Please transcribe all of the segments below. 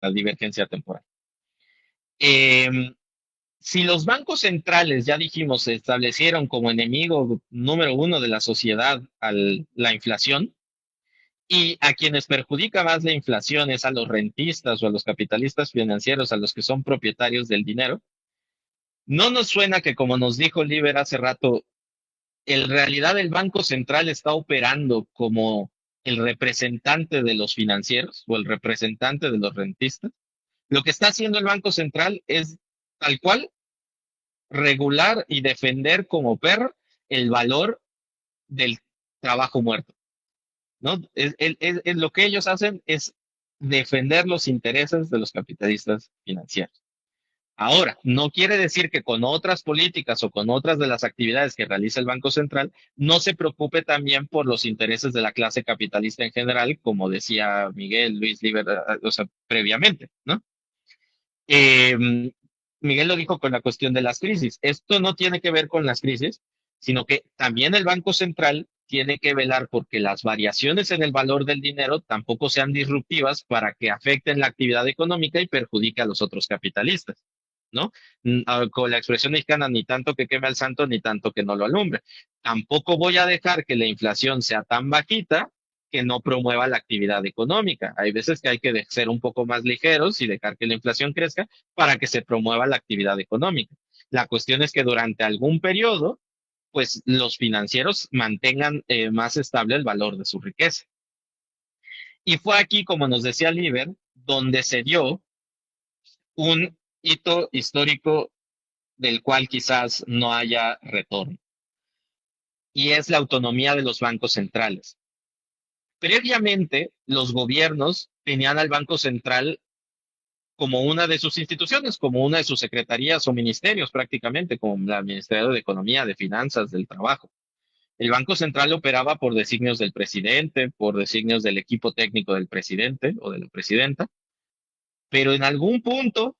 la divergencia temporal. Eh, si los bancos centrales, ya dijimos, se establecieron como enemigo número uno de la sociedad a la inflación, y a quienes perjudica más la inflación es a los rentistas o a los capitalistas financieros, a los que son propietarios del dinero, no nos suena que, como nos dijo Liber hace rato, en realidad el Banco Central está operando como el representante de los financieros o el representante de los rentistas. Lo que está haciendo el Banco Central es tal cual regular y defender como perro el valor del trabajo muerto, ¿no? Lo que ellos hacen es defender los intereses de los capitalistas financieros. Ahora, no quiere decir que con otras políticas o con otras de las actividades que realiza el Banco Central no se preocupe también por los intereses de la clase capitalista en general, como decía Miguel Luis Liber, o sea, previamente, ¿no? Eh, Miguel lo dijo con la cuestión de las crisis. Esto no tiene que ver con las crisis, sino que también el Banco Central tiene que velar porque las variaciones en el valor del dinero tampoco sean disruptivas para que afecten la actividad económica y perjudique a los otros capitalistas, ¿no? Con la expresión mexicana, ni tanto que queme al santo, ni tanto que no lo alumbre. Tampoco voy a dejar que la inflación sea tan bajita que no promueva la actividad económica. Hay veces que hay que ser un poco más ligeros y dejar que la inflación crezca para que se promueva la actividad económica. La cuestión es que durante algún periodo, pues los financieros mantengan más estable el valor de su riqueza. Y fue aquí, como nos decía Liber, donde se dio un hito histórico del cual quizás no haya retorno, y es la autonomía de los bancos centrales. Previamente, los gobiernos tenían al Banco Central como una de sus instituciones, como una de sus secretarías o ministerios prácticamente, como la Ministerio de Economía, de Finanzas, del Trabajo. El Banco Central operaba por designios del presidente, por designios del equipo técnico del presidente o de la presidenta, pero en algún punto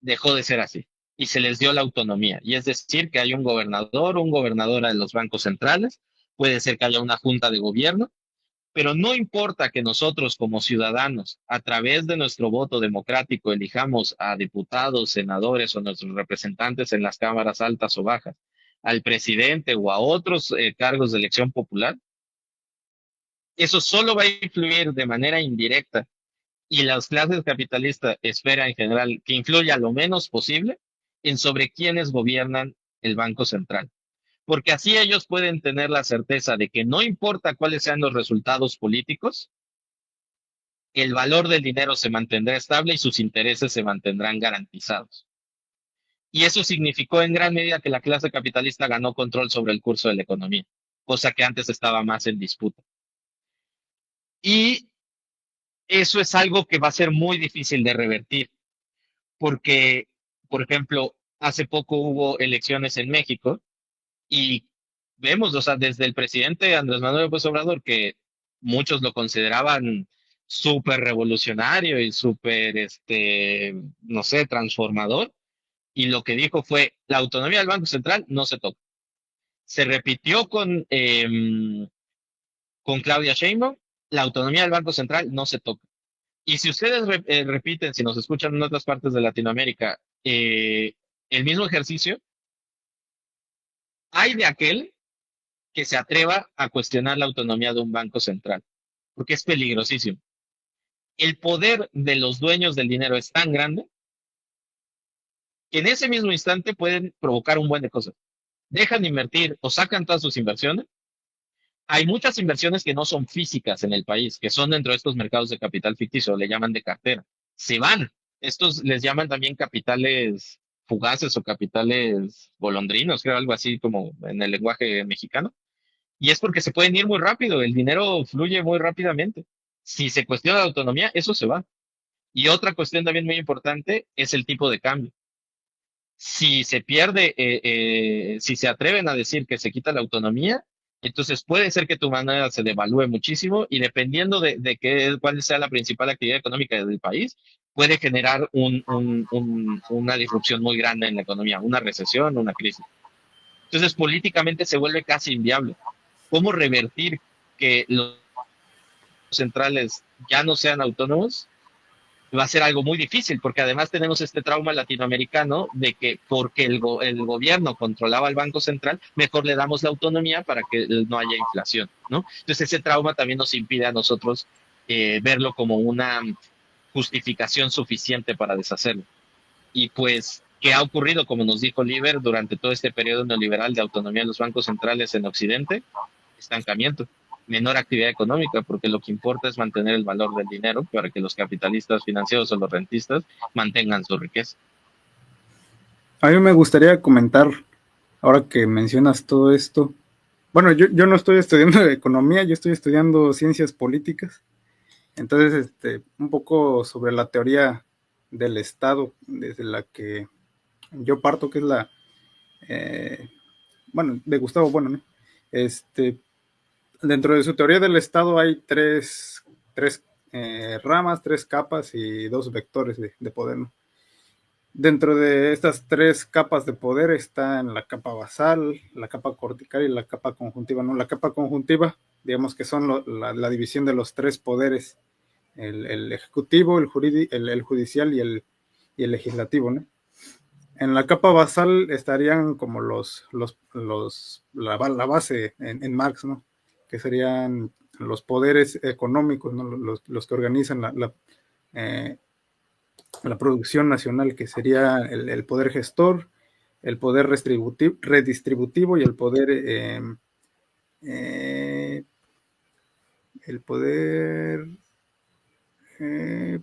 dejó de ser así y se les dio la autonomía. Y es decir, que hay un gobernador o un gobernadora de los bancos centrales, puede ser que haya una junta de gobierno, pero no importa que nosotros como ciudadanos, a través de nuestro voto democrático, elijamos a diputados, senadores o nuestros representantes en las cámaras altas o bajas, al presidente o a otros cargos de elección popular, eso solo va a influir de manera indirecta y las clases capitalistas esperan en general que influya lo menos posible en sobre quiénes gobiernan el Banco Central. Porque así ellos pueden tener la certeza de que no importa cuáles sean los resultados políticos, el valor del dinero se mantendrá estable y sus intereses se mantendrán garantizados. Y eso significó en gran medida que la clase capitalista ganó control sobre el curso de la economía, cosa que antes estaba más en disputa. Y eso es algo que va a ser muy difícil de revertir, porque, por ejemplo, hace poco hubo elecciones en México y vemos, o sea, desde el presidente Andrés Manuel López Obrador, que muchos lo consideraban súper revolucionario y súper, no sé, transformador, y lo que dijo fue, la autonomía del Banco Central no se toca. Se repitió con Claudia Sheinbaum, la autonomía del Banco Central no se toca. Y si ustedes repiten, si nos escuchan en otras partes de Latinoamérica, el mismo ejercicio, hay de aquel que se atreva a cuestionar la autonomía de un banco central, porque es peligrosísimo. El poder de los dueños del dinero es tan grande que en ese mismo instante pueden provocar un buen de cosas. Dejan de invertir o sacan todas sus inversiones. Hay muchas inversiones que no son físicas en el país, que son dentro de estos mercados de capital ficticio, le llaman de cartera. Se van. Estos les llaman también capitales fugaces o capitales golondrinos, creo algo así como en el lenguaje mexicano. Y es porque se pueden ir muy rápido, el dinero fluye muy rápidamente. Si se cuestiona la autonomía, eso se va. Y otra cuestión también muy importante es el tipo de cambio. Si se pierde, si se atreven a decir que se quita la autonomía, entonces puede ser que tu moneda se devalúe muchísimo y dependiendo cuál sea la principal actividad económica del país, puede generar una disrupción muy grande en la economía, una recesión, una crisis. Entonces políticamente se vuelve casi inviable. ¿Cómo revertir que los centrales ya no sean autónomos? va a ser algo muy difícil, porque además tenemos este trauma latinoamericano de que porque el gobierno controlaba el Banco Central, mejor le damos la autonomía para que no haya inflación, ¿no? Entonces ese trauma también nos impide a nosotros verlo como una justificación suficiente para deshacerlo. Y pues, ¿qué ha ocurrido? Como nos dijo Liber, durante todo este periodo neoliberal de autonomía de los bancos centrales en Occidente, estancamiento, menor actividad económica, porque lo que importa es mantener el valor del dinero para que los capitalistas financieros o los rentistas mantengan su riqueza. A mí me gustaría comentar, ahora que mencionas todo esto, bueno, yo no estoy estudiando economía, yo estoy estudiando ciencias políticas, entonces, un poco sobre la teoría del Estado, desde la que yo parto, que es eh, bueno, de Gustavo Bueno, ¿no? Este, Dentro de su teoría del Estado hay tres ramas, tres capas y dos vectores de poder, ¿no? Dentro de estas tres capas de poder está en la capa basal, la capa cortical y la capa conjuntiva, ¿no? La capa conjuntiva, digamos que son la división de los tres poderes, el ejecutivo, el judicial y el legislativo, ¿no? En la capa basal estarían como la base en Marx, ¿no? Que serían los poderes económicos, ¿no? Los que organizan eh, la producción nacional, que sería el poder gestor, el poder redistributivo y eh, el poder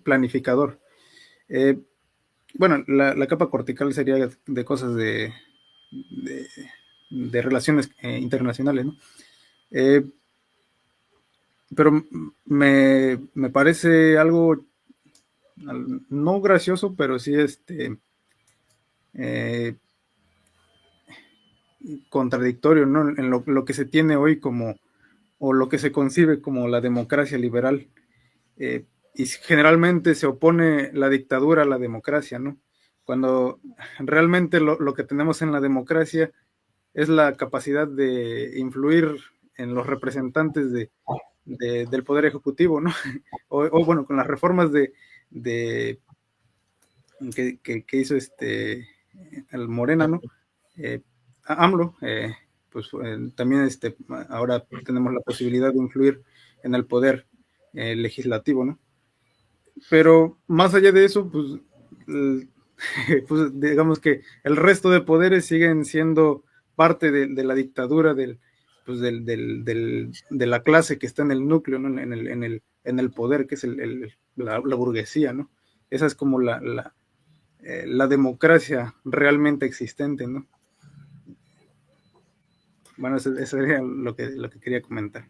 planificador. Eh, bueno, la capa cortical sería de cosas de, de relaciones internacionales, ¿no? Eh, pero me parece algo no gracioso, pero sí eh, contradictorio, ¿no? En lo que se tiene hoy como, o lo que se concibe como la democracia liberal. Y generalmente se opone la dictadura a la democracia, ¿no? Cuando realmente lo que tenemos en la democracia es la capacidad de influir en los representantes del poder ejecutivo, ¿no? O bueno, con las reformas de que hizo el Morena, ¿no? Eh, AMLO, pues también ahora tenemos la posibilidad de influir en el poder legislativo, ¿no? Pero más allá de eso, pues, pues digamos que el resto de poderes siguen siendo parte de la dictadura pues de la clase que está en el núcleo, ¿no? En el poder, que es la burguesía, ¿no? Esa es como la democracia realmente existente, ¿no? Bueno, eso sería lo que quería comentar.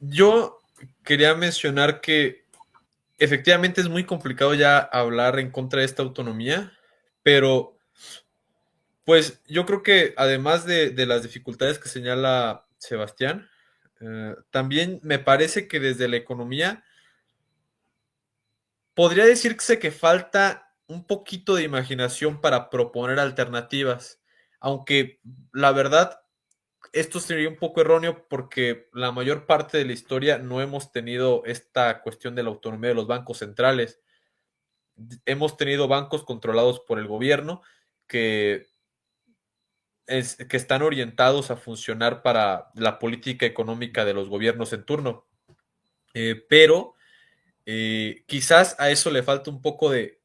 Yo quería mencionar que efectivamente es muy complicado ya hablar en contra de esta autonomía, pero pues yo creo que además de las dificultades que señala Sebastián, también me parece que desde la economía podría decirse que falta un poquito de imaginación para proponer alternativas, aunque la verdad esto sería un poco erróneo porque la mayor parte de la historia no hemos tenido esta cuestión de la autonomía de los bancos centrales. Hemos tenido bancos controlados por el gobierno que, que están orientados a funcionar para la política económica de los gobiernos en turno. Pero quizás a eso le falta un poco de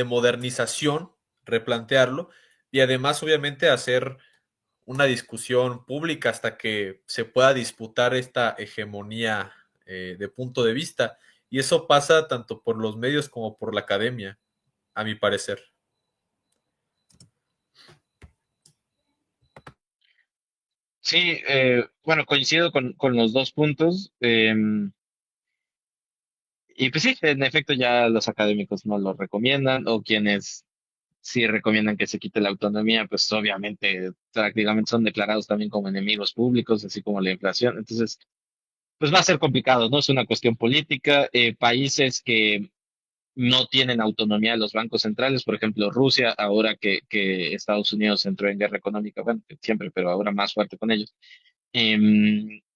modernización, replantearlo y además obviamente hacer una discusión pública hasta que se pueda disputar esta hegemonía de punto de vista. Y eso pasa tanto por los medios como por la academia, a mi parecer. Sí, bueno, coincido con los dos puntos. Y pues sí, en efecto ya los académicos no lo recomiendan, o quienes sí recomiendan que se quite la autonomía, pues obviamente prácticamente son declarados también como enemigos públicos, así como la inflación. Entonces, pues va a ser complicado, ¿no? Es una cuestión política. Países que no tienen autonomía de los bancos centrales, por ejemplo, Rusia, ahora que Estados Unidos entró en guerra económica, bueno, siempre, pero ahora más fuerte con ellos.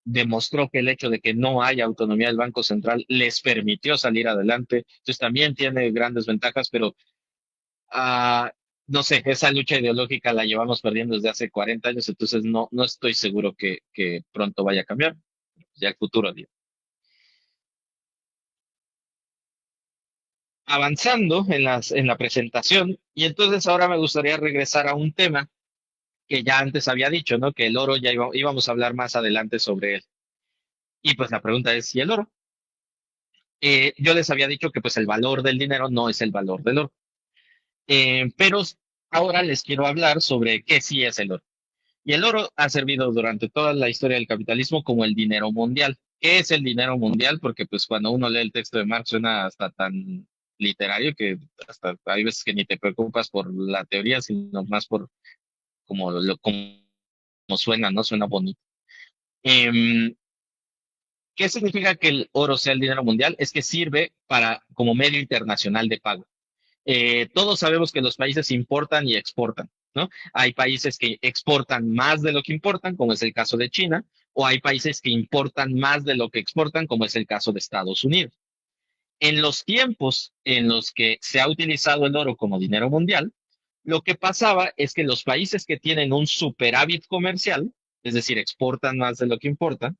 demostró que el hecho de que no haya autonomía del Banco Central les permitió salir adelante. Entonces también tiene grandes ventajas, pero ah, no sé, esa lucha ideológica la llevamos perdiendo desde hace 40 años, entonces no estoy seguro que pronto vaya a cambiar. Ya el futuro dirá. Avanzando en la presentación, y entonces ahora me gustaría regresar a un tema que ya antes había dicho, ¿no? Que el oro ya íbamos a hablar más adelante sobre él. Y pues la pregunta es, ¿y el oro? Yo les había dicho que pues el valor del dinero no es el valor del oro. Pero ahora les quiero hablar sobre qué sí es el oro. Y el oro ha servido durante toda la historia del capitalismo como el dinero mundial. ¿Qué es el dinero mundial? Porque pues cuando uno lee el texto de Marx suena hasta tan literario que hasta hay veces que ni te preocupas por la teoría, sino más por como suena, ¿no? Suena bonito. Em, ¿Qué significa que el oro sea el dinero mundial? Es que sirve como medio internacional de pago. Todos sabemos que los países importan y exportan, ¿no? Hay países que exportan más de lo que importan, como es el caso de China, o hay países que importan más de lo que exportan, como es el caso de Estados Unidos. En los tiempos en los que se ha utilizado el oro como dinero mundial, lo que pasaba es que los países que tienen un superávit comercial, es decir, exportan más de lo que importan,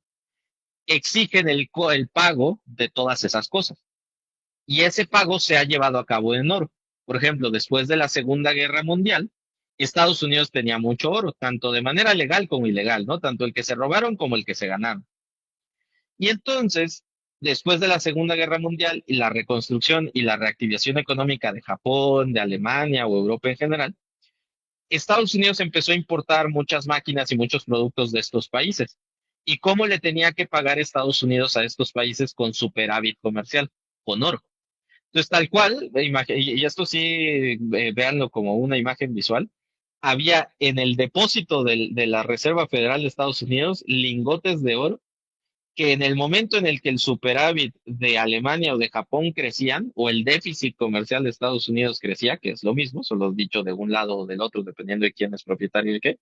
exigen el pago de todas esas cosas. Y ese pago se ha llevado a cabo en oro. Por ejemplo, después de la Segunda Guerra Mundial, Estados Unidos tenía mucho oro, tanto de manera legal como ilegal, ¿no? Tanto el que se robaron como el que se ganaron. Y entonces, después de la Segunda Guerra Mundial y la reconstrucción y la reactivación económica de Japón, de Alemania o Europa en general, Estados Unidos empezó a importar muchas máquinas y muchos productos de estos países. ¿Y cómo le tenía que pagar Estados Unidos a estos países con superávit comercial? Con oro. Entonces, tal cual, y esto sí, véanlo como una imagen visual, había en el depósito de la Reserva Federal de Estados Unidos lingotes de oro que en el momento en el que el superávit de Alemania o de Japón crecían, o el déficit comercial de Estados Unidos crecía, que es lo mismo, solo dicho de un lado o del otro, dependiendo de quién es propietario y qué,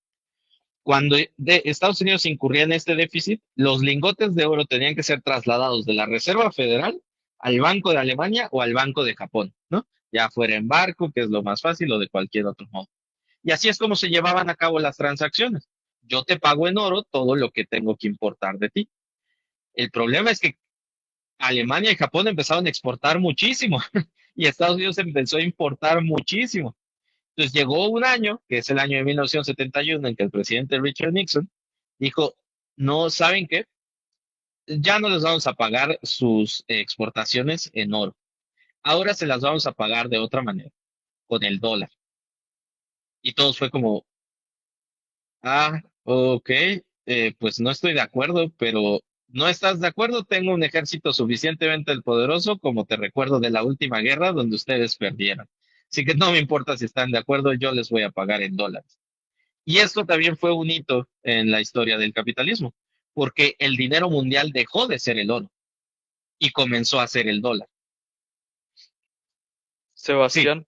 cuando Estados Unidos incurría en este déficit, los lingotes de oro tenían que ser trasladados de la Reserva Federal al Banco de Alemania o al Banco de Japón, ¿no? Ya fuera en barco, que es lo más fácil, o de cualquier otro modo. Y así es como se llevaban a cabo las transacciones. Yo te pago en oro todo lo que tengo que importar de ti. El problema es que Alemania y Japón empezaron a exportar muchísimo y Estados Unidos empezó a importar muchísimo. Entonces llegó un año, que es el año de 1971, en que el presidente Richard Nixon dijo, no, ¿saben qué? Ya no les vamos a pagar sus exportaciones en oro. Ahora se las vamos a pagar de otra manera, con el dólar. Y todos fue como, ok, pues no estoy de acuerdo, pero no estás de acuerdo, tengo un ejército suficientemente poderoso como te recuerdo de la última guerra donde ustedes perdieron. Así que no me importa si están de acuerdo, yo les voy a pagar en dólares. Y esto también fue un hito en la historia del capitalismo, porque el dinero mundial dejó de ser el oro y comenzó a ser el dólar. Sí, Sebastián,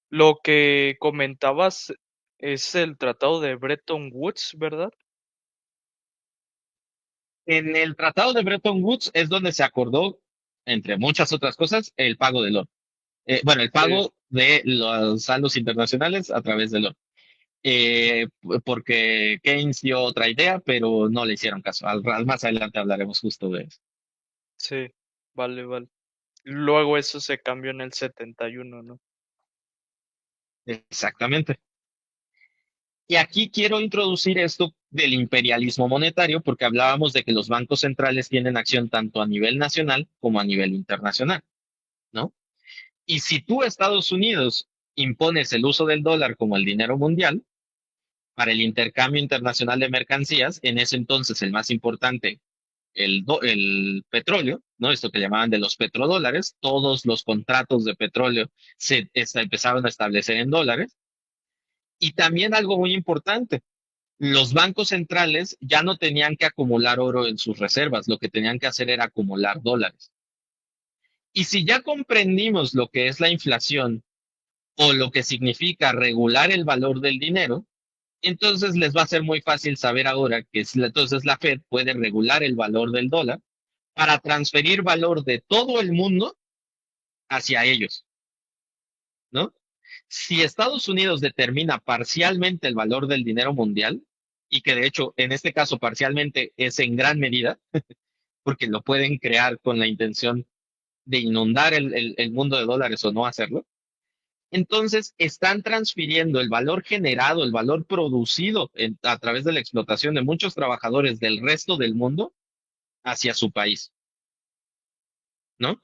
lo que comentabas es el tratado de Bretton Woods, ¿verdad? en el Tratado de Bretton Woods es donde se acordó, entre muchas otras cosas, el pago del oro. Bueno, el Sí, pago de los saldos internacionales a través del oro. Porque Keynes dio otra idea, pero no le hicieron caso. Más adelante hablaremos justo de eso. sí, vale, vale. Luego eso se cambió en el 71, ¿no? Exactamente. Y aquí quiero introducir esto del imperialismo monetario, porque hablábamos de que los bancos centrales tienen acción tanto a nivel nacional como a nivel internacional, ¿no? Y si tú, Estados Unidos, impones el uso del dólar como el dinero mundial para el intercambio internacional de mercancías, en ese entonces el más importante, el petróleo, ¿no? Esto que llamaban de los petrodólares, todos los contratos de petróleo empezaron a establecer en dólares. Y también algo muy importante, los bancos centrales ya no tenían que acumular oro en sus reservas, lo que tenían que hacer era acumular dólares. Y si ya comprendimos lo que es la inflación o lo que significa regular el valor del dinero, Entonces les va a ser muy fácil saber ahora que entonces la Fed puede regular el valor del dólar para transferir valor de todo el mundo hacia ellos, ¿no? Si Estados Unidos determina parcialmente el valor del dinero mundial, y que de hecho en este caso parcialmente es en gran medida, porque lo pueden crear con la intención de inundar el mundo de dólares o no hacerlo, entonces están transfiriendo el valor generado, el valor producido a través de la explotación de muchos trabajadores del resto del mundo hacia su país, ¿no?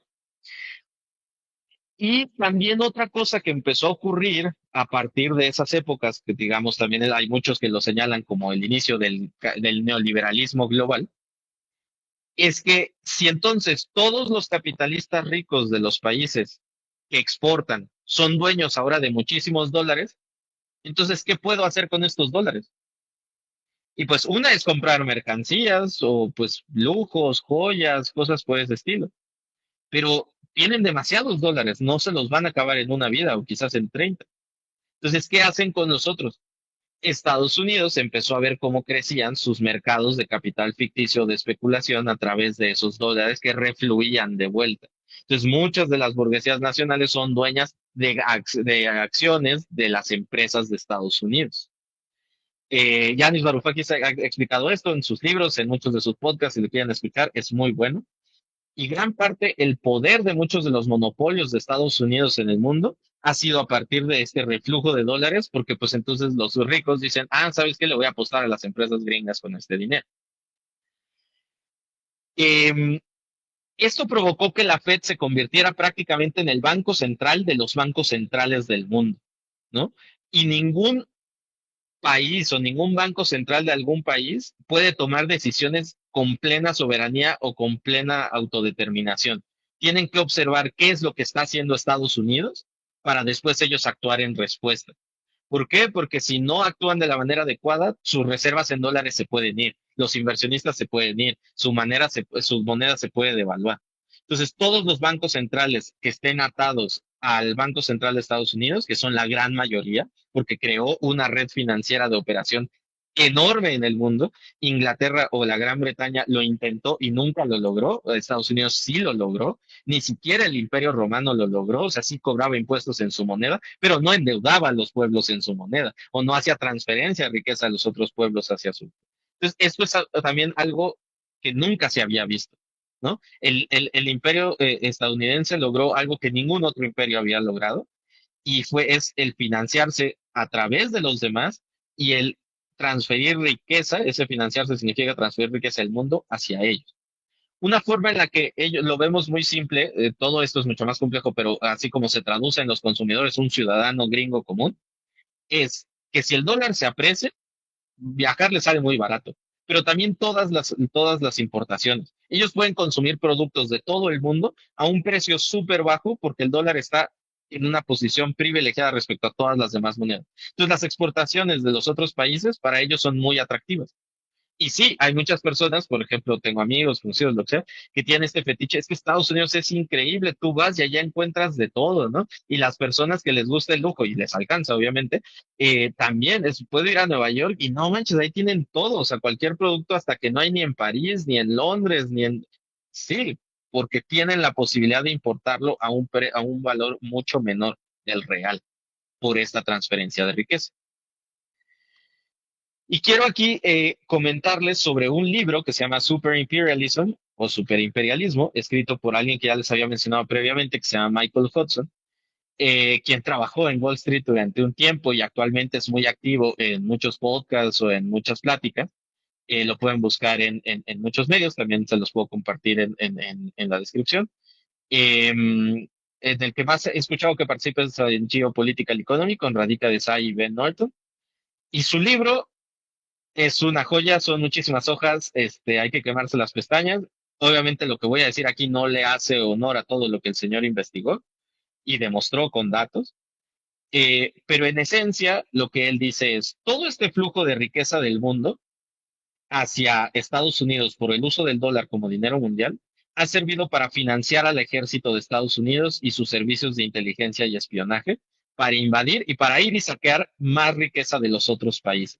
Y también otra cosa que empezó a ocurrir a partir de esas épocas, que digamos también hay muchos que lo señalan como el inicio del neoliberalismo global, es que si entonces todos los capitalistas ricos de los países que exportan son dueños ahora de muchísimos dólares, entonces, ¿qué puedo hacer con estos dólares? Y pues una es comprar mercancías o pues lujos, joyas, cosas por ese estilo. Pero tienen demasiados dólares, no se los van a acabar en una vida o quizás en 30. Entonces, ¿qué hacen con nosotros? Estados Unidos empezó a ver cómo crecían sus mercados de capital ficticio de especulación a través de esos dólares que refluían de vuelta. Entonces, muchas de las burguesías nacionales son dueñas de acciones de las empresas de Estados Unidos. Yanis Varoufakis ha explicado esto en sus libros, en muchos de sus podcasts, si lo quieren escuchar, es muy bueno. Y gran parte, el poder de muchos de los monopolios de Estados Unidos en el mundo ha sido a partir de este reflujo de dólares, porque pues entonces los ricos dicen, ¿sabes qué? Le voy a apostar a las empresas gringas con este dinero. Eh, Esto provocó que la Fed se convirtiera prácticamente en el banco central de los bancos centrales del mundo, ¿no? Y ningún país o ningún banco central de algún país puede tomar decisiones con plena soberanía o con plena autodeterminación. Tienen que observar qué es lo que está haciendo Estados Unidos para después ellos actuar en respuesta. ¿Por qué? Porque si no actúan de la manera adecuada, sus reservas en dólares se pueden ir, los inversionistas se pueden ir, su moneda se puede devaluar. Entonces, todos los bancos centrales que estén atados al Banco Central de Estados Unidos, que son la gran mayoría, porque creó una red financiera de operación enorme en el mundo. Inglaterra o la Gran Bretaña lo intentó y nunca lo logró. Estados Unidos sí lo logró. Ni siquiera el Imperio Romano lo logró. O sea, sí cobraba impuestos en su moneda, pero no endeudaba a los pueblos en su moneda o no hacía transferencia de riqueza a los otros pueblos hacia su. Entonces, esto es también algo que nunca se había visto, ¿no? El imperio estadounidense logró algo que ningún otro imperio había logrado y es el financiarse a través de los demás y el transferir riqueza, ese financiarse significa transferir riqueza del mundo hacia ellos. Una forma en la que ellos lo vemos muy simple, todo esto es mucho más complejo, pero así como se traduce en los consumidores, un ciudadano gringo común, es que si el dólar se aprecia, viajar les sale muy barato, pero también todas las importaciones. Ellos pueden consumir productos de todo el mundo a un precio súper bajo porque el dólar está en una posición privilegiada respecto a todas las demás monedas. Entonces, las exportaciones de los otros países para ellos son muy atractivas. Y sí, hay muchas personas, por ejemplo, tengo amigos, conocidos, lo que sea, que tienen este fetiche. Es que Estados Unidos es increíble, tú vas y allá encuentras de todo, ¿no? Y las personas que les gusta el lujo y les alcanza, obviamente, también puede ir a Nueva York y no manches, ahí tienen todo, o sea, cualquier producto hasta que no hay ni en París, ni en Londres, ni en. Sí, porque tienen la posibilidad de importarlo a un valor mucho menor del real por esta transferencia de riqueza. Y quiero aquí comentarles sobre un libro que se llama Super Imperialism o Superimperialismo, escrito por alguien que ya les había mencionado previamente, que se llama Michael Hudson, quien trabajó en Wall Street durante un tiempo y actualmente es muy activo en muchos podcasts o en muchas pláticas. Lo pueden buscar en muchos medios, también se los puedo compartir en la descripción. En el que más he escuchado que participa es en Geopolitical Economy con Radhika Desai y Ben Norton. Y su libro es una joya, son muchísimas hojas, hay que quemarse las pestañas. Obviamente lo que voy a decir aquí no le hace honor a todo lo que el señor investigó y demostró con datos, pero en esencia lo que él dice es, todo este flujo de riqueza del mundo hacia Estados Unidos por el uso del dólar como dinero mundial ha servido para financiar al ejército de Estados Unidos y sus servicios de inteligencia y espionaje, para invadir y para ir y saquear más riqueza de los otros países.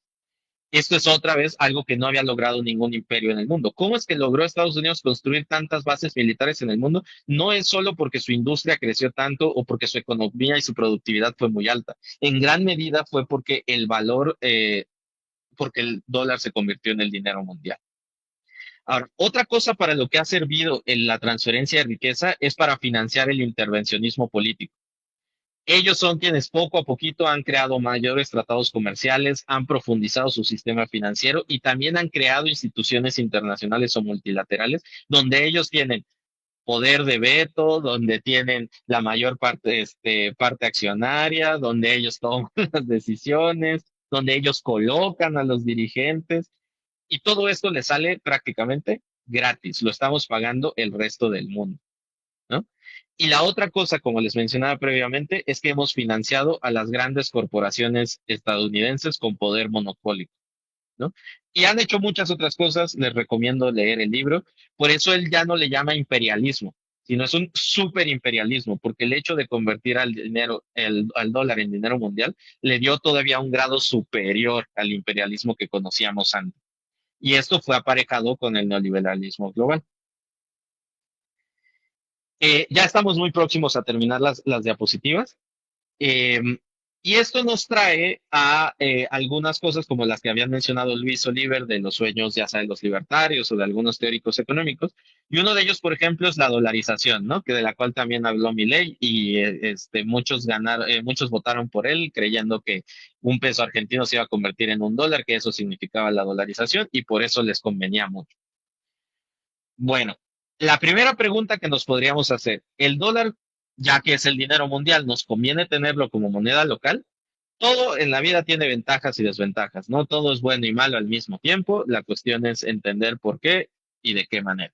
Esto es otra vez algo que no había logrado ningún imperio en el mundo. ¿Cómo es que logró Estados Unidos construir tantas bases militares en el mundo? No es solo porque su industria creció tanto o porque su economía y su productividad fue muy alta. En gran medida fue porque porque el dólar se convirtió en el dinero mundial. Ahora, otra cosa para lo que ha servido en la transferencia de riqueza es para financiar el intervencionismo político. Ellos son quienes poco a poquito han creado mayores tratados comerciales, han profundizado su sistema financiero y también han creado instituciones internacionales o multilaterales donde ellos tienen poder de veto, donde tienen la mayor parte accionaria, donde ellos toman las decisiones, donde ellos colocan a los dirigentes y todo esto les sale prácticamente gratis, lo estamos pagando el resto del mundo, ¿no? Y la otra cosa, como les mencionaba previamente, es que hemos financiado a las grandes corporaciones estadounidenses con poder monopólico, ¿no? Y han hecho muchas otras cosas, les recomiendo leer el libro, por eso él ya no le llama imperialismo, sino es un superimperialismo, porque el hecho de convertir al dinero, al dólar en dinero mundial, le dio todavía un grado superior al imperialismo que conocíamos antes. Y esto fue aparejado con el neoliberalismo global. Ya estamos muy próximos a terminar las diapositivas. Eh, y esto nos trae a algunas cosas como las que habían mencionado Luis Oliver de los sueños, ya sea de los libertarios o de algunos teóricos económicos. Y uno de ellos, por ejemplo, es la dolarización, ¿no? Que de la cual también habló Milei y muchos votaron por él creyendo que un peso argentino se iba a convertir en un dólar, que eso significaba la dolarización y por eso les convenía mucho. Bueno, la primera pregunta que nos podríamos hacer, ¿el dólar, ya que es el dinero mundial, nos conviene tenerlo como moneda local? Todo en la vida tiene ventajas y desventajas, ¿no? Todo es bueno y malo al mismo tiempo. La cuestión es entender por qué y de qué manera.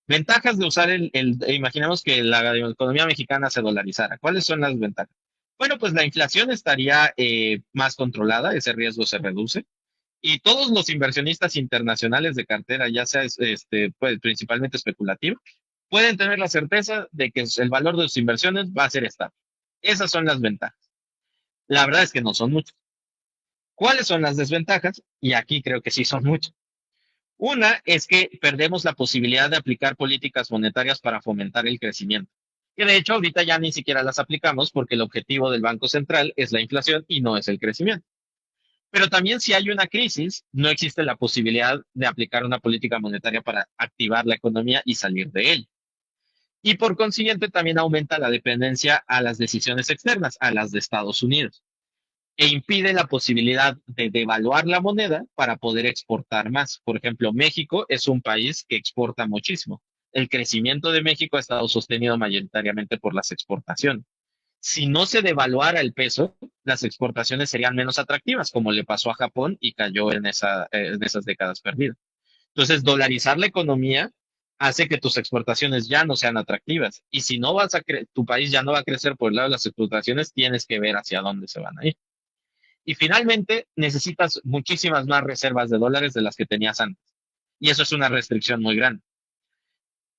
Ventajas de usar imaginemos que la economía mexicana se dolarizara. ¿Cuáles son las ventajas? Bueno, pues la inflación estaría más controlada, ese riesgo se reduce. Y todos los inversionistas internacionales de cartera, ya sea pues, principalmente especulativa, pueden tener la certeza de que el valor de sus inversiones va a ser estable. Esas son las ventajas. La verdad es que no son muchas. ¿Cuáles son las desventajas? Y aquí creo que sí son muchas. Una es que perdemos la posibilidad de aplicar políticas monetarias para fomentar el crecimiento. Que de hecho ahorita ya ni siquiera las aplicamos porque el objetivo del Banco Central es la inflación y no es el crecimiento. Pero también si hay una crisis, no existe la posibilidad de aplicar una política monetaria para activar la economía y salir de ella. Y por consiguiente también aumenta la dependencia a las decisiones externas, a las de Estados Unidos, e impide la posibilidad de devaluar la moneda para poder exportar más. Por ejemplo, México es un país que exporta muchísimo. El crecimiento de México ha estado sostenido mayoritariamente por las exportaciones. Si no se devaluara el peso, las exportaciones serían menos atractivas, como le pasó a Japón y cayó en esas décadas perdidas. Entonces, dolarizar la economía hace que tus exportaciones ya no sean atractivas. Y si no tu país ya no va a crecer por el lado de las exportaciones, tienes que ver hacia dónde se van a ir. Y finalmente, necesitas muchísimas más reservas de dólares de las que tenías antes. Y eso es una restricción muy grande.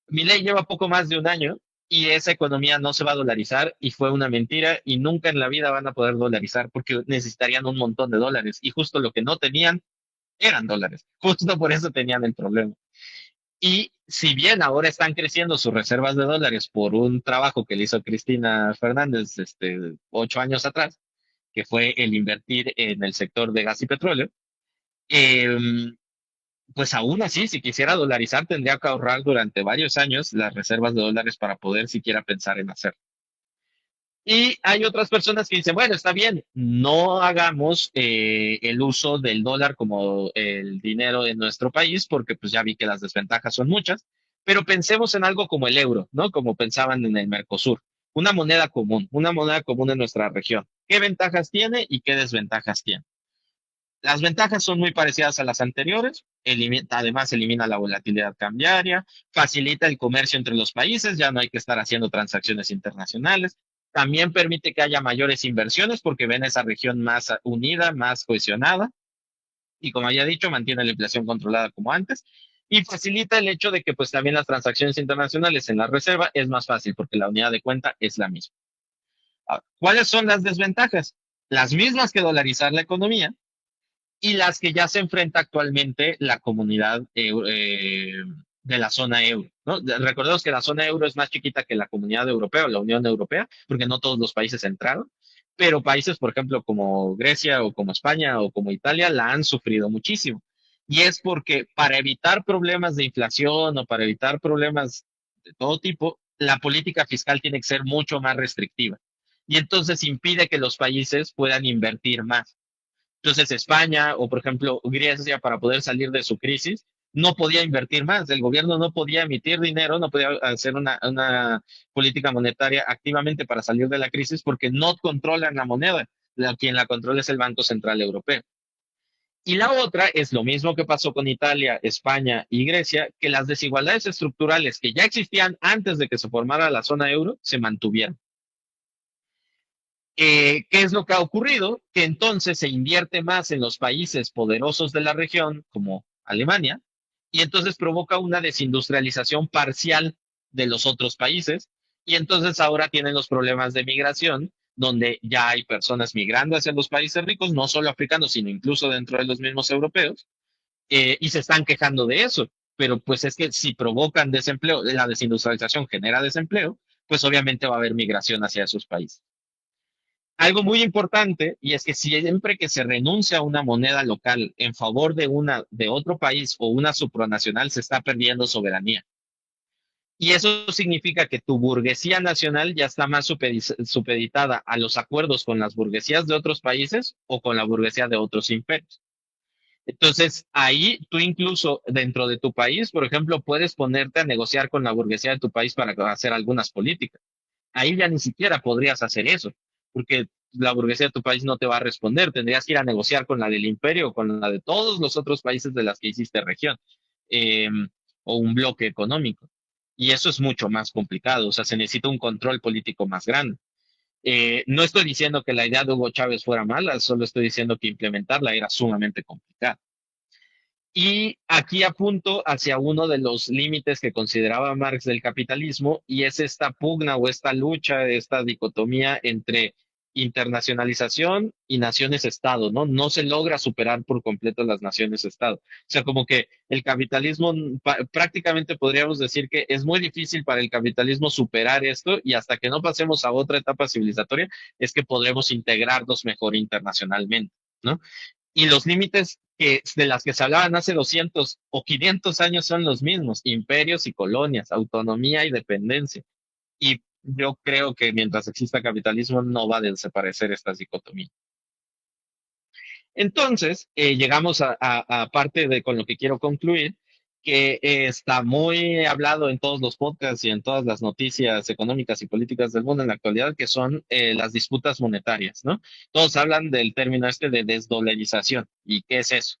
Milei lleva poco más de un año y esa economía no se va a dolarizar y fue una mentira y nunca en la vida van a poder dolarizar porque necesitarían un montón de dólares y justo lo que no tenían eran dólares. Justo por eso tenían el problema. Y si bien ahora están creciendo sus reservas de dólares por un trabajo que le hizo Cristina Fernández 8 años atrás, que fue el invertir en el sector de gas y petróleo, eh, pues aún así, si quisiera dolarizar, tendría que ahorrar durante varios años las reservas de dólares para poder siquiera pensar en hacerlo. Y hay otras personas que dicen, bueno, está bien, no hagamos el uso del dólar como el dinero en nuestro país, porque pues ya vi que las desventajas son muchas, pero pensemos en algo como el euro, ¿no? Como pensaban en el Mercosur, una moneda común en nuestra región. ¿Qué ventajas tiene y qué desventajas tiene? Las ventajas son muy parecidas a las anteriores. Además, elimina la volatilidad cambiaria, facilita el comercio entre los países, ya no hay que estar haciendo transacciones internacionales. También permite que haya mayores inversiones porque ven esa región más unida, más cohesionada. Y como había dicho, mantiene la inflación controlada como antes. Y facilita el hecho de que pues también las transacciones internacionales en la reserva es más fácil porque la unidad de cuenta es la misma. Ahora, ¿cuáles son las desventajas? Las mismas que dolarizar la economía, y las que ya se enfrenta actualmente la comunidad de la zona euro, ¿no? Recordemos que la zona euro es más chiquita que la comunidad europea o la Unión Europea, porque no todos los países entraron, pero países, por ejemplo, como Grecia o como España o como Italia, la han sufrido muchísimo. Y es porque para evitar problemas de inflación o para evitar problemas de todo tipo, la política fiscal tiene que ser mucho más restrictiva. Y entonces impide que los países puedan invertir más. Entonces España o por ejemplo Grecia para poder salir de su crisis no podía invertir más, el gobierno no podía emitir dinero, no podía hacer una política monetaria activamente para salir de la crisis porque no controlan la moneda, quien la controla es el Banco Central Europeo. Y la otra es lo mismo que pasó con Italia, España y Grecia, que las desigualdades estructurales que ya existían antes de que se formara la zona euro se mantuvieron. ¿Qué es lo que ha ocurrido? Que entonces se invierte más en los países poderosos de la región, como Alemania, y entonces provoca una desindustrialización parcial de los otros países, y entonces ahora tienen los problemas de migración, donde ya hay personas migrando hacia los países ricos, no solo africanos, sino incluso dentro de los mismos europeos, y se están quejando de eso. Pero pues es que si provocan desempleo, la desindustrialización genera desempleo, pues obviamente va a haber migración hacia esos países. Algo muy importante, y es que siempre que se renuncia a una moneda local en favor de otro país o una supranacional, se está perdiendo soberanía. Y eso significa que tu burguesía nacional ya está más supeditada a los acuerdos con las burguesías de otros países o con la burguesía de otros imperios. Entonces, ahí tú incluso dentro de tu país, por ejemplo, puedes ponerte a negociar con la burguesía de tu país para hacer algunas políticas. Ahí ya ni siquiera podrías hacer eso, porque la burguesía de tu país no te va a responder. Tendrías que ir a negociar con la del imperio o con la de todos los otros países de las que hiciste región, eh, o un bloque económico. Y eso es mucho más complicado, o sea, se necesita un control político más grande. No estoy diciendo que la idea de Hugo Chávez fuera mala, solo estoy diciendo que implementarla era sumamente complicada. Y aquí apunto hacia uno de los límites que consideraba Marx del capitalismo, y es esta pugna o esta lucha, esta dicotomía entre internacionalización y naciones-estado, ¿no? No se logra superar por completo las naciones-estado. O sea, como que el capitalismo, prácticamente podríamos decir que es muy difícil para el capitalismo superar esto, y hasta que no pasemos a otra etapa civilizatoria es que podremos integrarnos mejor internacionalmente, ¿no? Y los límites de las que se hablaban hace 200 o 500 años son los mismos: imperios y colonias, autonomía y dependencia. Y yo creo que mientras exista capitalismo no va a desaparecer estas dicotomías. Entonces, llegamos a parte de con lo que quiero concluir, que está muy hablado en todos los podcasts y en todas las noticias económicas y políticas del mundo en la actualidad, que son las disputas monetarias, ¿no? Todos hablan del término este de desdolarización. ¿Y qué es eso?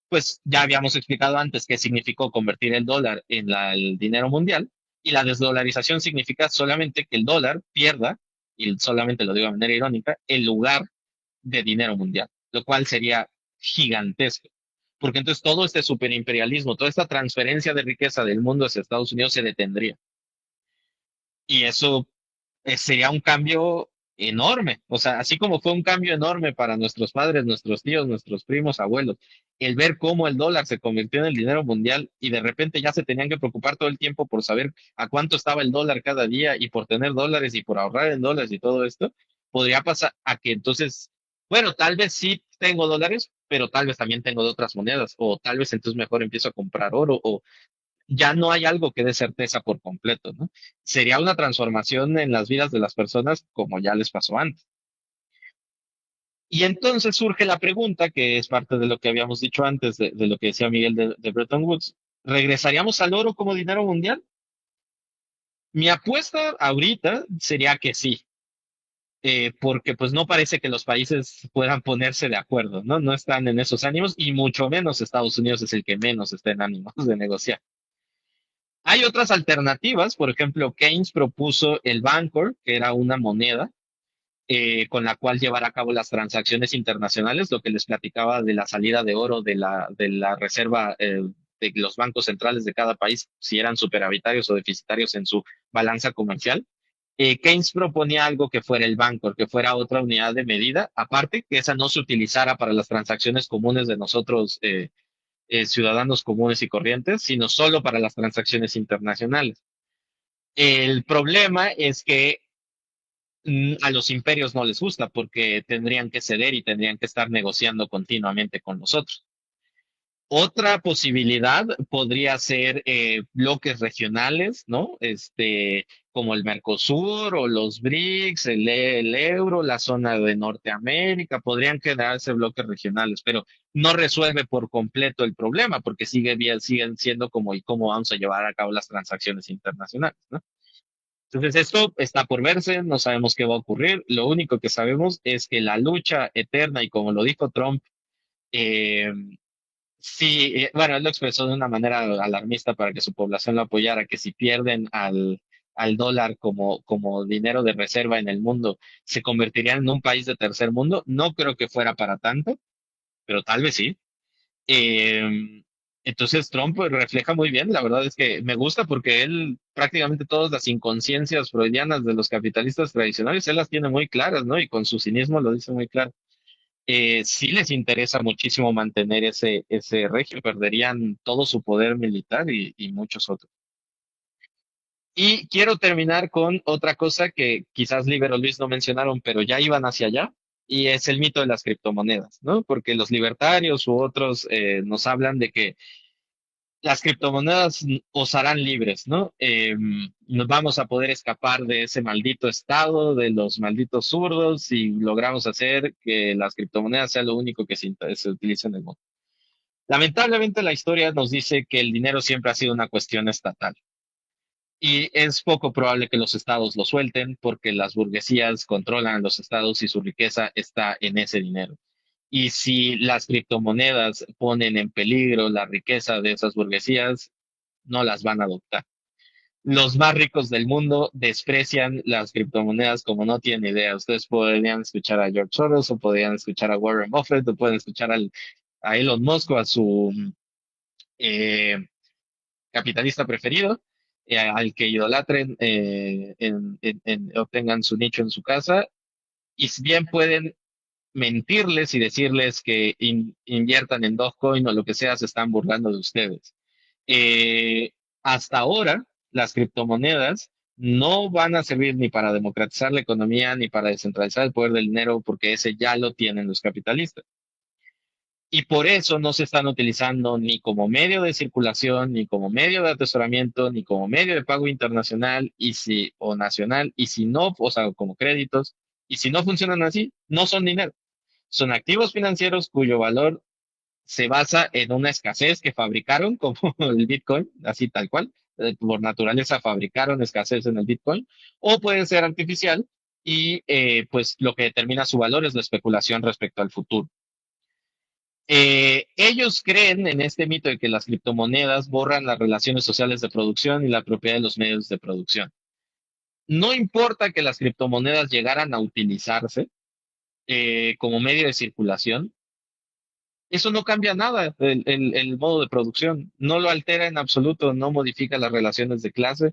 Pues ya habíamos explicado antes qué significó convertir el dólar en el dinero mundial, y la desdolarización significa solamente que el dólar pierda, y solamente lo digo de manera irónica, el lugar de dinero mundial, lo cual sería gigantesco, porque entonces todo este superimperialismo, toda esta transferencia de riqueza del mundo hacia Estados Unidos se detendría. Y eso sería un cambio enorme. O sea, así como fue un cambio enorme para nuestros padres, nuestros tíos, nuestros primos, abuelos, el ver cómo el dólar se convirtió en el dinero mundial y de repente ya se tenían que preocupar todo el tiempo por saber a cuánto estaba el dólar cada día y por tener dólares y por ahorrar en dólares y todo esto, podría pasar a que entonces, bueno, tal vez sí tengo dólares, pero tal vez también tengo de otras monedas, o tal vez entonces mejor empiezo a comprar oro, o ya no hay algo que dé certeza por completo, ¿no? Sería una transformación en las vidas de las personas como ya les pasó antes. Y entonces surge la pregunta, que es parte de lo que habíamos dicho antes, de lo que decía Miguel de Bretton Woods. ¿Regresaríamos al oro como dinero mundial? Mi apuesta ahorita sería que sí, porque pues no parece que los países puedan ponerse de acuerdo, ¿no? No están en esos ánimos, y mucho menos Estados Unidos es el que menos está en ánimos de negociar. Hay otras alternativas, por ejemplo, Keynes propuso el Bancor, que era una moneda con la cual llevar a cabo las transacciones internacionales, lo que les platicaba de la salida de oro de la reserva de los bancos centrales de cada país, si eran superavitarios o deficitarios en su balanza comercial. Keynes proponía algo que fuera el Bancor, que fuera otra unidad de medida, aparte que esa no se utilizara para las transacciones comunes de nosotros, ciudadanos comunes y corrientes, sino solo para las transacciones internacionales. El problema es que a los imperios no les gusta porque tendrían que ceder y tendrían que estar negociando continuamente con nosotros. Otra posibilidad podría ser bloques regionales, ¿no? Como el Mercosur o los BRICS, el euro, la zona de Norteamérica, podrían quedarse bloques regionales, pero no resuelve por completo el problema porque siguen siendo como y cómo vamos a llevar a cabo las transacciones internacionales, ¿no? Entonces, esto está por verse, no sabemos qué va a ocurrir. Lo único que sabemos es que la lucha eterna, y como lo dijo Trump, eh, sí, bueno, él lo expresó de una manera alarmista para que su población lo apoyara, que si pierden al dólar como dinero de reserva en el mundo, se convertirían en un país de tercer mundo. No creo que fuera para tanto, pero tal vez sí. Eh, entonces Trump pues, refleja muy bien, la verdad es que me gusta porque él prácticamente todas las inconsciencias freudianas de los capitalistas tradicionales, él las tiene muy claras, ¿no? Y con su cinismo lo dice muy claro. Sí les interesa muchísimo mantener ese régimen, perderían todo su poder militar y muchos otros. Y quiero terminar con otra cosa que quizás Liber o Luis no mencionaron, pero ya iban hacia allá, y es el mito de las criptomonedas, ¿no? Porque los libertarios u otros nos hablan de que las criptomonedas os harán libres, ¿no? Nos vamos a poder escapar de ese maldito estado, de los malditos zurdos, si logramos hacer que las criptomonedas sea lo único que se utilice en el mundo. Lamentablemente la historia nos dice que el dinero siempre ha sido una cuestión estatal. Y es poco probable que los estados lo suelten porque las burguesías controlan a los estados y su riqueza está en ese dinero. Y si las criptomonedas ponen en peligro la riqueza de esas burguesías, no las van a adoptar. Los más ricos del mundo desprecian las criptomonedas como no tienen idea. Ustedes podrían escuchar a George Soros o podrían escuchar a Warren Buffett o pueden escuchar a Elon Musk o a su eh, capitalista preferido, al que idolatren, obtengan su nicho en su casa, y si bien pueden mentirles y decirles que inviertan en Dogecoin o lo que sea, se están burlando de ustedes. Hasta ahora, las criptomonedas no van a servir ni para democratizar la economía ni para descentralizar el poder del dinero, porque ese ya lo tienen los capitalistas. Y por eso no se están utilizando ni como medio de circulación, ni como medio de atesoramiento, ni como medio de pago internacional o nacional, y si no, o sea, como créditos, y si no funcionan así, no son dinero. Son activos financieros cuyo valor se basa en una escasez que fabricaron, como el Bitcoin, así tal cual. Por naturaleza fabricaron escasez en el Bitcoin, o puede ser artificial, y pues lo que determina su valor es la especulación respecto al futuro. Ellos creen en este mito de que las criptomonedas borran las relaciones sociales de producción y la propiedad de los medios de producción. No importa que las criptomonedas llegaran a utilizarse como medio de circulación, eso no cambia nada, el modo de producción, no lo altera en absoluto, no modifica las relaciones de clase.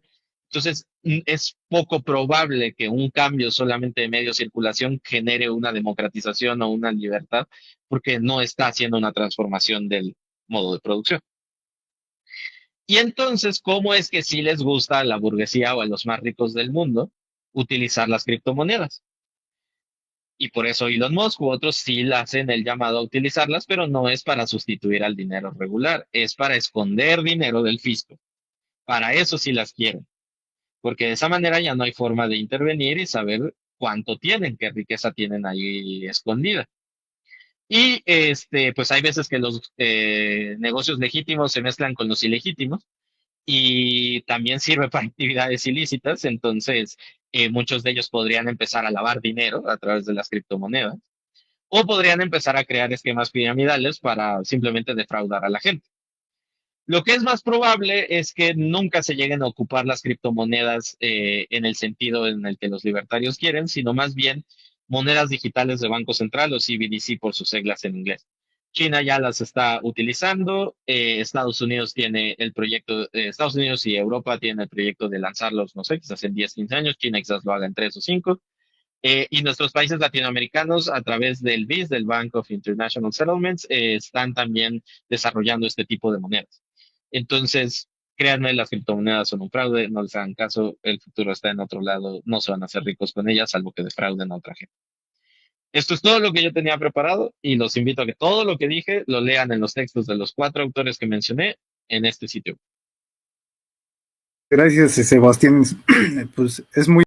Entonces, es poco probable que un cambio solamente de medio de circulación genere una democratización o una libertad, porque no está haciendo una transformación del modo de producción. Y entonces, ¿cómo es que sí les gusta a la burguesía o a los más ricos del mundo utilizar las criptomonedas? Y por eso Elon Musk u otros sí le hacen el llamado a utilizarlas, pero no es para sustituir al dinero regular, es para esconder dinero del fisco. Para eso sí las quieren, porque de esa manera ya no hay forma de intervenir y saber cuánto tienen, qué riqueza tienen ahí escondida. Y pues hay veces que los negocios legítimos se mezclan con los ilegítimos y también sirve para actividades ilícitas, entonces muchos de ellos podrían empezar a lavar dinero a través de las criptomonedas o podrían empezar a crear esquemas piramidales para simplemente defraudar a la gente. Lo que es más probable es que nunca se lleguen a ocupar las criptomonedas en el sentido en el que los libertarios quieren, sino más bien monedas digitales de Banco Central o CBDC por sus siglas en inglés. China ya las está utilizando, Estados Unidos tiene el proyecto, Estados Unidos y Europa tienen el proyecto de lanzarlos, no sé, quizás en 10, 15 años, China quizás lo haga en 3 o 5, y nuestros países latinoamericanos a través del BIS, del Bank of International Settlements, están también desarrollando este tipo de monedas. Entonces, créanme, las criptomonedas son un fraude, no les hagan caso, el futuro está en otro lado, no se van a hacer ricos con ellas, salvo que defrauden a otra gente. Esto es todo lo que yo tenía preparado y los invito a que todo lo que dije lo lean en los textos de los 4 autores que mencioné en este sitio. Gracias, Sebastián. Pues es muy